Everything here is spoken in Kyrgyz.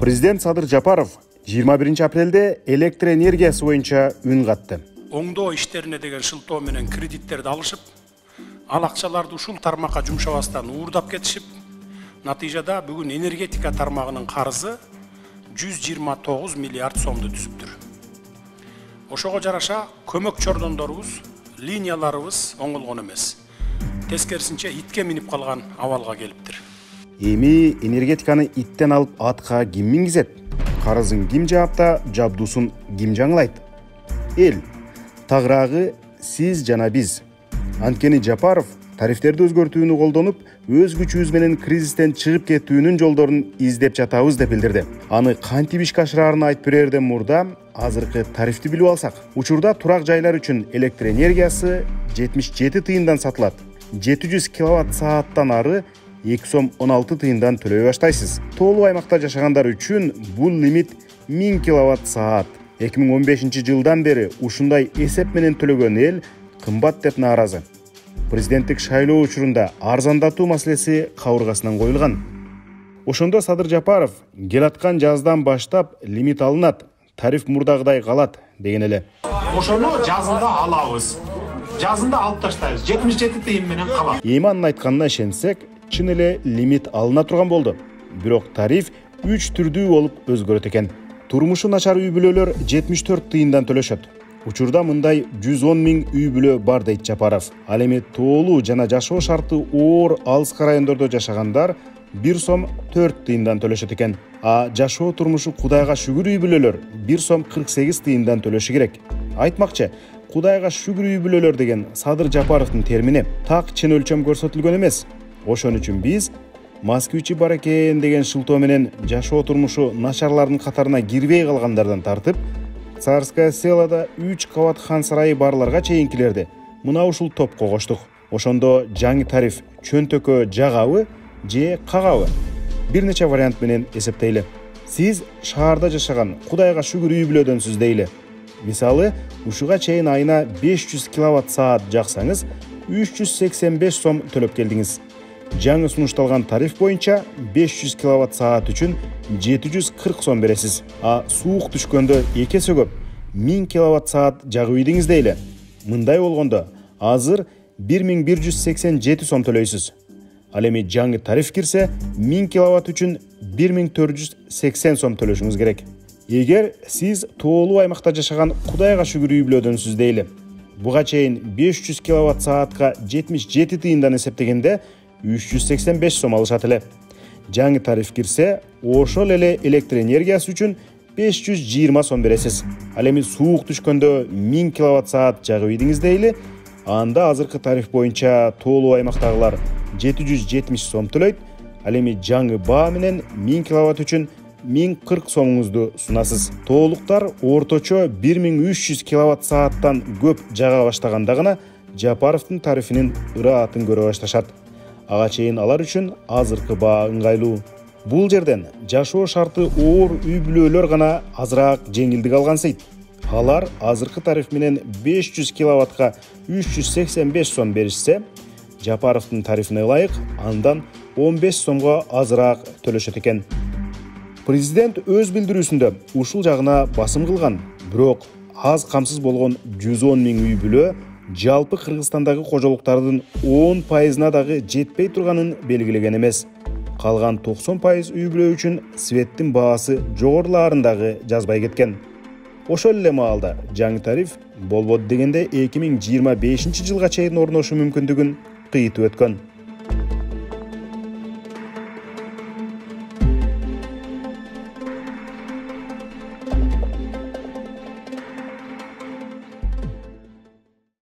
Президент Садыр Жапаров 21 апрелде электр энергиясы боюнча үн катты. Оңдоо иштерине деген шылтоо менен кредиттерди алышып, ал акчаларды ушул тармакка жумшабастан уурдап кетишип, натыйжада бүгүн энергетика тармагынын карызы 129 миллиард сомду түзүптүр. Ошого жараша көмөк чордондорубуз, линияларыбыз оңолгон эмес. Тескерисинче итке минип калган абалга келиптир. Эми энергетиканы иттен алып атка ким мингизет? Карызын ким жаапта, жабдуусун ким жаңылайт? Эл, тагыраагы сиз жана биз. Анткени Жапаров тарифтерди өзгөртүүнү колдонуп, өз күчүбүз менен кризистен чыгып кетүүнүн жолдорун издеп жатабыз деп билдирди. Аны кантип ишке ашырарын айтып берерден мурда азыркы тарифти билип алсак. Учурда турак жайлар үчүн электр энергиясы 77 тыйындан сатылат. 700 киловатт сааттан ары 2 сом 16 тыйындан төлөй баштайсыз. Тоолуу аймакта жашагандар үчүн бул лимит 1000 киловатт саат. 2015 жылдан бери ушундай эсеп менен төлөгөн эл кымбат деп нааразы. Президенттик шайлоо учурунда арзандатуу маселеси кабыргасынан коюлган. Ошондо Садыр Жапаров келаткан жаздан баштап лимит алынат, тариф мурдагыдай калат деген эле. Ошону жазында алабыз. Жазында алып таштайбыз. 77 тыйын менен калат. Эми анын айтканына ишенсек, чын эле лимит алына турган болду. Бирок тариф 3 түрдүү болуп өзгөрөт экен. Турмушу начар үй бүлөлөр 74 тыйындан төлөшөт. Учурда мындай 110 миң үй бүлө бар дейт Жапаров. Ал эми тоолуу жана жашоо шарты оор алыска райондордо жашагандар 1 сом 4 тыйындан төлөшөт экен. А жашоо турмушу Кудайга шүгүр үй бүлөлөр 1 сом 48 тыйындан төлөшү керек. Айтмакчы, Кудайга шүгүр үй бүлөлөр деген Садыр Жапаровдун термини так чын өлчөм көрсөтүлгөн эмес. Ошон үчүн биз Москвичи бар экен деген шылтоо менен жашоо турмушу начарлардын катарына кирбей калгандардан тартып, Царская селода 3 кабат хан сарайы барларга чейинкилерди мына ушул топко коштук. Ошондо жаңы тариф чөнтөккө жагабы же кагабы? Бир нече вариант менен эсептейли. Сиз шаарда жашаган Кудайга шүгүр үй бүлөдөнсүз дейли. Мисалы, ушуга чейин айына 500 киловатт саат жаксаңыз, 385 сом төлөп келдиңиз. Жаңы сунушталган тариф боюнча 500 киловатт саат үчүн 740 сом бересиз. А суук түшкөндө 2 эсе көп 1000 киловатт саат жагып ийдиңиз дейли. Мындай болгондо азыр 1187 сом төлөйсүз. Ал эми жаңы тариф кирсе 1000 киловатт үчүн 1480 сом төлөшүңүз керек. Эгер сиз тоолуу аймакта жашаган Кудайга шүгүр үй бүлөдөнсүз дейли. Буга чейин 500 киловатт саатка 77 тыйындан эсептегенде 385 сом алышат эле. Жаңы тариф кирсе, ошол эле электр энергиясы үчүн 520 сом бересиз. Ал эми суук түшкөндө 1000 киловатт саат жагып ийдиңиз дейли. Анда азыркы тариф боюнча тоолуу аймактагылар 770 сом төлөйт. Ал эми жаңы баа менен 1000 киловатт үчүн 1040 сомуңузду сунасыз. Тоолуктар орточо 1300 киловатт сааттан көп жага баштаганда гана Жапаровдун тарифинин ыраатын көрө башташат. Ага чейин алар үчүн азыркы баа ыңгайлуу. Бул жерден жашоо шарты оор үй бүлөлөр гана азыраак жеңилдик алгансыйт. Алар азыркы тариф менен 500 киловаттка 385 сом беришсе, Жапаровдун тарифине ылайык андан 15 сомго азыраак төлөшөт экен. Президент өз билдирүүсүндө ушул жагына басым кылган, бирок аз камсыз болгон 110 миң үй бүлө жалпы Кыргызстандагы кожолуктардын 10%-на дагы жетпей турганын белгилеген эмес. Калган 90% үй бүлө үчүн светтин баасы жогорулаарын дагы жазбай кеткен. Ошол эле маалда жаңы тариф болбойт дегенде 2025 жылга чейин орношу мүмкүндүгүн кыйытып өткөн.